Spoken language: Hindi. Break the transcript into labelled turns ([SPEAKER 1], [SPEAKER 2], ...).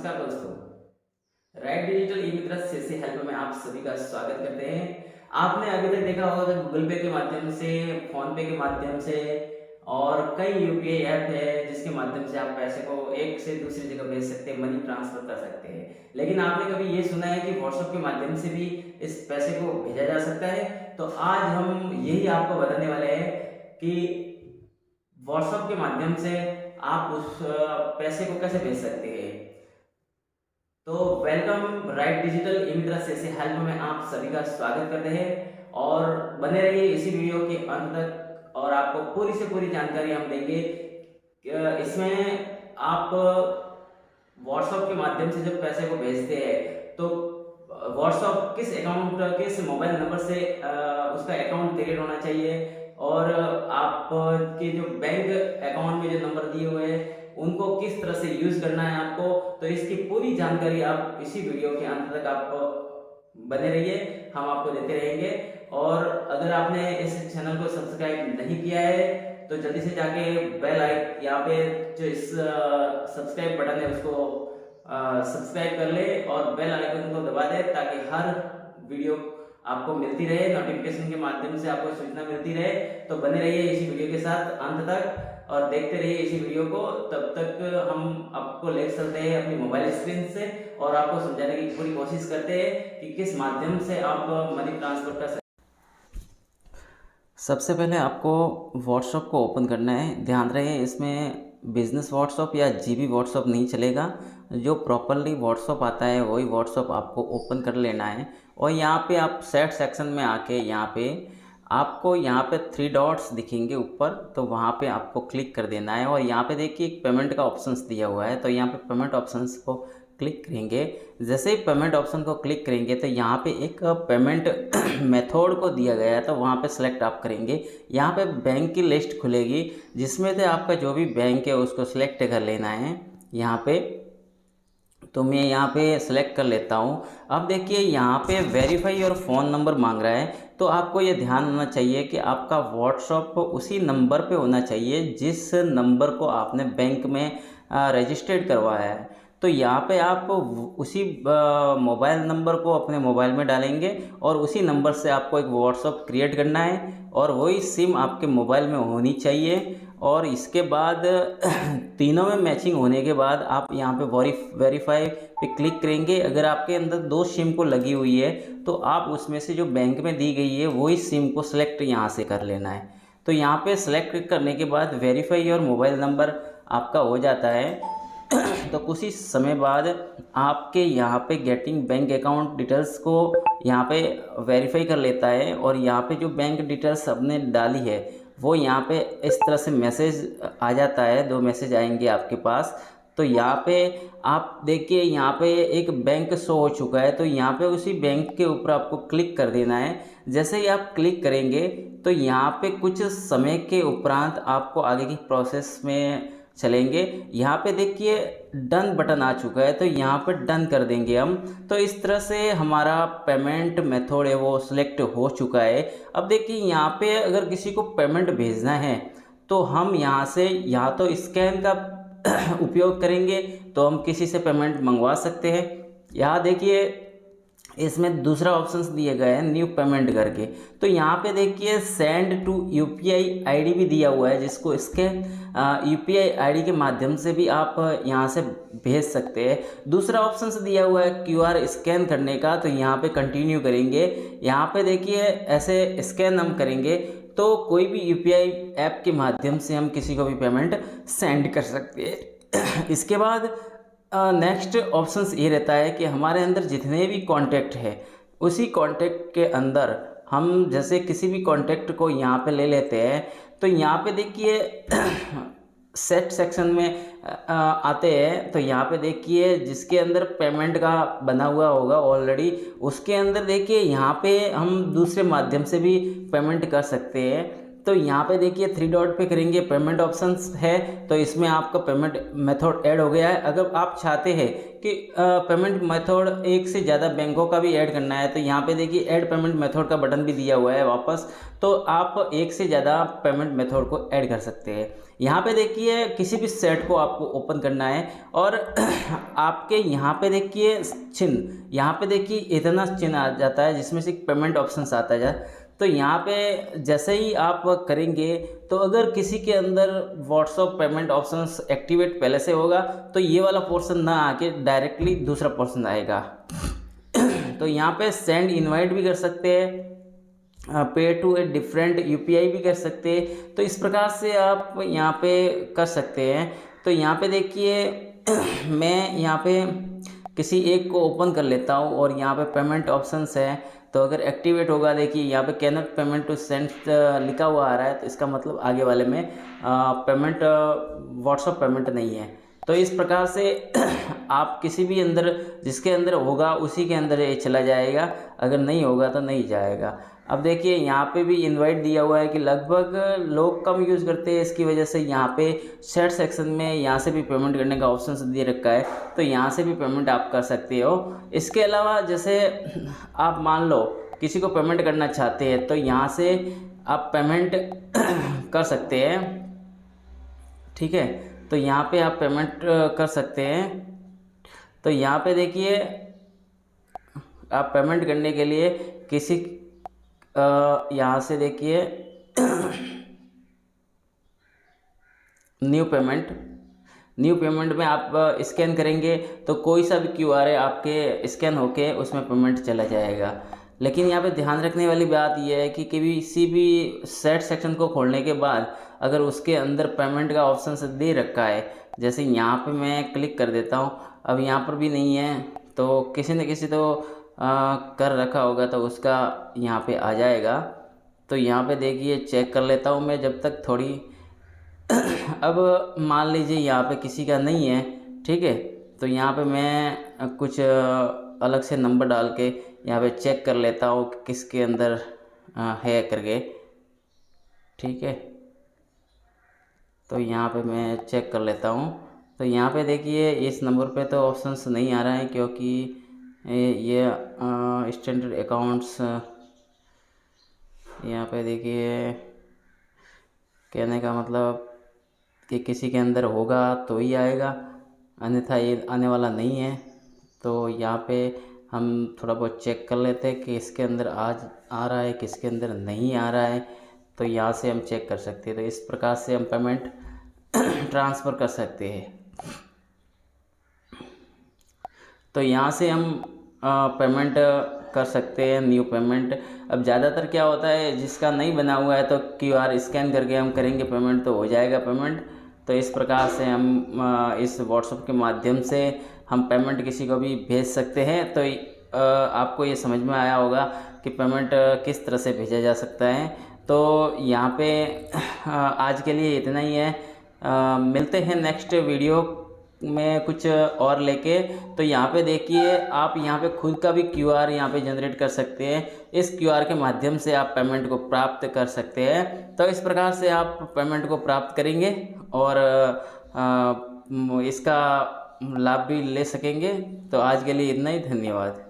[SPEAKER 1] नमस्कार दोस्तों, राइट डिजिटल ई मित्र से हेल्प में आप सभी का स्वागत करते हैं। आपने अभी तक देखा होगा कि गूगल पे के माध्यम से, फोन पे के माध्यम से और कई यूपीआई ऐप है जिसके माध्यम से आप पैसे को एक से दूसरी जगह भेज सकते हैं, मनी ट्रांसफर कर सकते हैं। लेकिन आपने कभी ये सुना है कि व्हाट्सएप के माध्यम से भी इस पैसे को भेजा जा सकता है? तो आज हम यही आपको बताने वाले हैं कि व्हाट्सएप के माध्यम से आप उस पैसे को कैसे भेज सकते हैं। तो वेलकम, राइट डिजिटल ई मित्र से हेल्प में आप सभी का स्वागत करते हैं और बने रहिए इसी वीडियो के अंत तक और आपको पूरी से पूरी जानकारी हम देंगे। इसमें आप व्हाट्सएप के माध्यम से जब पैसे को भेजते हैं तो व्हाट्सएप किस अकाउंट, किस मोबाइल नंबर से उसका अकाउंट क्रिएट होना चाहिए और आपके जो बैंक अकाउंट में जो नंबर दिए हुए हैं उनको किस तरह से यूज करना है आपको, तो इसकी पूरी जानकारी आप इसी वीडियो के अंत तक आप बने रहिए, हम आपको देते रहेंगे। और अगर आपने इस चैनल को सब्सक्राइब नहीं किया है तो जल्दी से जाके बेल आइकन यहाँ पे जो इस सब्सक्राइब बटन है उसको सब्सक्राइब कर ले और बेल आइकन को दबा दे ताकि हर वीडियो आपको मिलती रहे, नोटिफिकेशन के माध्यम से आपको सूचना मिलती रहे। तो बने रहिए इसी वीडियो के साथ अंत तक और देखते रहिए इसी वीडियो को। तब तक हम आपको ले चलते हैं अपनी मोबाइल स्क्रीन से और आपको समझाने की पूरी कोशिश करते हैं कि किस माध्यम से आप मनी ट्रांसफर कर सकते हैं। सबसे पहले आपको व्हाट्सएप को ओपन करना है। ध्यान रहे इसमें बिजनेस व्हाट्सएप या जीबी व्हाट्सएप नहीं चलेगा, जो प्रॉपरली व्हाट्सएप आता है वही व्हाट्सएप आपको ओपन कर लेना है। और यहाँ पे आप सेट सेक्शन में आके यहाँ पे आपको यहाँ पे 3 डॉट्स दिखेंगे ऊपर, तो वहाँ पे आपको क्लिक कर देना है। और यहाँ पे देखिए एक पेमेंट का ऑप्शंस दिया हुआ है, तो यहाँ पे पेमेंट ऑप्शंस को क्लिक करेंगे। जैसे ही पेमेंट ऑप्शन को क्लिक करेंगे तो यहाँ पे एक पेमेंट मेथड को दिया गया है, तो वहाँ पे सेलेक्ट आप करेंगे। यहाँ पे बैंक की लिस्ट खुलेगी जिसमें से आपका जो भी बैंक है उसको सिलेक्ट कर लेना है यहाँ पे। तो मैं यहाँ पे सेलेक्ट कर लेता हूँ। अब देखिए यहाँ पे वेरीफाई और फ़ोन नंबर मांग रहा है, तो आपको ये ध्यान होना चाहिए कि आपका व्हाट्सएप उसी नंबर पे होना चाहिए जिस नंबर को आपने बैंक में रजिस्टर्ड करवाया है। तो यहाँ पे आप उसी मोबाइल नंबर को अपने मोबाइल में डालेंगे और उसी नंबर से आपको एक व्हाट्सएप क्रिएट करना है और वही सिम आपके मोबाइल में होनी चाहिए। और इसके बाद तीनों में मैचिंग होने के बाद आप यहाँ पे वेरीफाई पे क्लिक करेंगे। अगर आपके अंदर 2 सिम को लगी हुई है तो आप उसमें से जो बैंक में दी गई है वही सिम को सिलेक्ट यहाँ से कर लेना है। तो यहाँ पे सिलेक्ट करने के बाद वेरीफाई और मोबाइल नंबर आपका हो जाता है। तो कुछ ही समय बाद आपके यहाँ पे गेटिंग बैंक अकाउंट डिटेल्स को यहाँ पे वेरीफाई कर लेता है और यहाँ पे जो बैंक डिटेल्स आपने डाली है वो यहाँ पे इस तरह से मैसेज आ जाता है। 2 मैसेज आएंगे आपके पास। तो यहाँ पे आप देखिए यहाँ पे एक बैंक शो हो चुका है, तो यहाँ पे उसी बैंक के ऊपर आपको क्लिक कर देना है। जैसे ही आप क्लिक करेंगे तो यहाँ पे कुछ समय के उपरांत आपको आगे की प्रोसेस में चलेंगे। यहाँ पे देखिए डन बटन आ चुका है, तो यहाँ पे डन कर देंगे हम। तो इस तरह से हमारा पेमेंट मेथड है वो सिलेक्ट हो चुका है। अब देखिए यहाँ पे अगर किसी को पेमेंट भेजना है तो हम यहाँ से या तो स्कैन का उपयोग करेंगे, तो हम किसी से पेमेंट मंगवा सकते हैं। यहाँ देखिए इसमें दूसरा ऑप्शंस दिए गए हैं न्यू पेमेंट करके, तो यहाँ पे देखिए सेंड टू यूपीआई आईडी भी दिया हुआ है जिसको स्कैन यूपीआई आईडी के माध्यम से भी आप यहाँ से भेज सकते हैं। दूसरा ऑप्शंस दिया हुआ है क्यूआर स्कैन करने का, तो यहाँ पे कंटिन्यू करेंगे। यहाँ पे देखिए ऐसे स्कैन हम करेंगे तो कोई भी यूपीआई ऐप के माध्यम से हम किसी को भी पेमेंट सेंड कर सकते हैं। इसके बाद नेक्स्ट ऑप्शंस ये रहता है कि हमारे अंदर जितने भी कॉन्टैक्ट है उसी कॉन्टैक्ट के अंदर हम जैसे किसी भी कॉन्टैक्ट को यहाँ पे ले लेते हैं। तो यहाँ पे देखिए सेट सेक्शन में आते हैं, तो यहाँ पे देखिए जिसके अंदर पेमेंट का बना हुआ होगा ऑलरेडी उसके अंदर देखिए यहाँ पे हम दूसरे माध्यम से भी पेमेंट कर सकते हैं। तो यहाँ पे देखिए 3 डॉट पे करेंगे, पेमेंट ऑप्शंस है, तो इसमें आपका पेमेंट मेथड ऐड हो गया है। अगर आप चाहते हैं कि पेमेंट मेथड एक से ज़्यादा बैंकों का भी ऐड करना है, तो यहाँ पे देखिए ऐड पेमेंट मेथड का बटन भी दिया हुआ है वापस, तो आप एक से ज़्यादा पेमेंट मेथड को ऐड कर सकते हैं। यहाँ पे देखिए किसी भी सेट को आपको ओपन करना है और आपके यहाँ पे देखिए चिन्ह, यहाँ पे देखिए इतना चिन्ह आ जाता है जिसमें से पेमेंट ऑप्शंस आता है। तो यहाँ पे जैसे ही आप करेंगे, तो अगर किसी के अंदर व्हाट्सएप पेमेंट ऑप्शंस एक्टिवेट पहले से होगा तो ये वाला पोर्शन ना आके डायरेक्टली दूसरा पोर्शन आएगा। तो यहाँ पे सेंड इनवाइट भी कर सकते हैं, पे टू ए डिफरेंट यूपीआई भी कर सकते हैं। तो इस प्रकार से आप यहाँ पे कर सकते हैं। तो यहाँ पे देखिए मैं यहाँ पे किसी एक को ओपन कर लेता हूँ और यहाँ पे पेमेंट ऑप्शंस है, तो अगर एक्टिवेट होगा, देखिए यहाँ पे कैनॉट पेमेंट टू सेंड लिखा हुआ आ रहा है, तो इसका मतलब आगे वाले में पेमेंट व्हाट्सएप पेमेंट नहीं है। तो इस प्रकार से आप किसी भी अंदर जिसके अंदर होगा उसी के अंदर ये चला जाएगा, अगर नहीं होगा तो नहीं जाएगा। अब देखिए यहाँ पे भी इनवाइट दिया हुआ है कि लगभग लोग कम यूज़ करते हैं, इसकी वजह से यहाँ पे सेट सेक्शन में यहाँ से भी पेमेंट करने का ऑप्शन दे रखा है, तो यहाँ से भी पेमेंट आप कर सकते हो। इसके अलावा जैसे आप मान लो किसी को पेमेंट करना चाहते हैं, तो यहाँ से आप पेमेंट कर सकते हैं, ठीक है। तो यहाँ पे आप पेमेंट कर सकते हैं। तो यहाँ पे देखिए आप पेमेंट करने के लिए किसी यहाँ से देखिए न्यू पेमेंट में आप स्कैन करेंगे तो कोई सा भी क्यूआर है आपके स्कैन होके उसमें पेमेंट चला जाएगा। लेकिन यहाँ पे ध्यान रखने वाली बात यह है कि किसी भी सेट सेक्शन को खोलने के बाद अगर उसके अंदर पेमेंट का ऑप्शन दे रखा है, जैसे यहाँ पे मैं क्लिक कर देता हूँ, अब यहाँ पर भी नहीं है, तो किसी न किसी तो कर रखा होगा, तो उसका यहाँ पे आ जाएगा। तो यहाँ पे देखिए चेक कर लेता हूँ मैं जब तक थोड़ी अब मान लीजिए यहाँ पे किसी का नहीं है, ठीक है, तो यहाँ पे मैं कुछ अलग से नंबर डाल के यहाँ पे चेक कर लेता हूँ कि किसके अंदर है करके, ठीक है। तो यहाँ पे मैं चेक कर लेता हूँ। तो यहाँ पे देखिए इस नंबर पे तो ऑप्शंस नहीं आ रहा है, क्योंकि ये स्टैंडर्ड अकाउंट्स, यहाँ पे देखिए कहने का मतलब कि किसी के अंदर होगा तो ही आएगा, अन्यथा ये आने वाला नहीं है। तो यहाँ पे हम थोड़ा बहुत चेक कर लेते हैं कि इसके अंदर आज आ रहा है, किसके अंदर नहीं आ रहा है, तो यहाँ से हम चेक कर सकते हैं। तो इस प्रकार से हम पेमेंट ट्रांसफ़र कर सकते हैं। तो यहाँ से हम पेमेंट कर सकते हैं, न्यू पेमेंट। अब ज़्यादातर क्या होता है, जिसका नहीं बना हुआ है तो क्यूआर स्कैन करके हम करेंगे पेमेंट, तो हो जाएगा पेमेंट। तो इस प्रकार से हम इस व्हाट्सएप के माध्यम से हम पेमेंट किसी को भी भेज सकते हैं। तो आपको ये समझ में आया होगा कि पेमेंट किस तरह से भेजा जा सकता है। तो यहाँ पे आज के लिए इतना ही है। मिलते हैं नेक्स्ट वीडियो में कुछ और लेके। तो यहाँ पे देखिए आप यहाँ पे खुद का भी क्यूआर यहाँ पे जनरेट कर सकते हैं। इस क्यूआर के माध्यम से आप पेमेंट को प्राप्त कर सकते हैं। तो इस प्रकार से आप पेमेंट को प्राप्त करेंगे और इसका लाभ भी ले सकेंगे। तो आज के लिए इतना ही, धन्यवाद।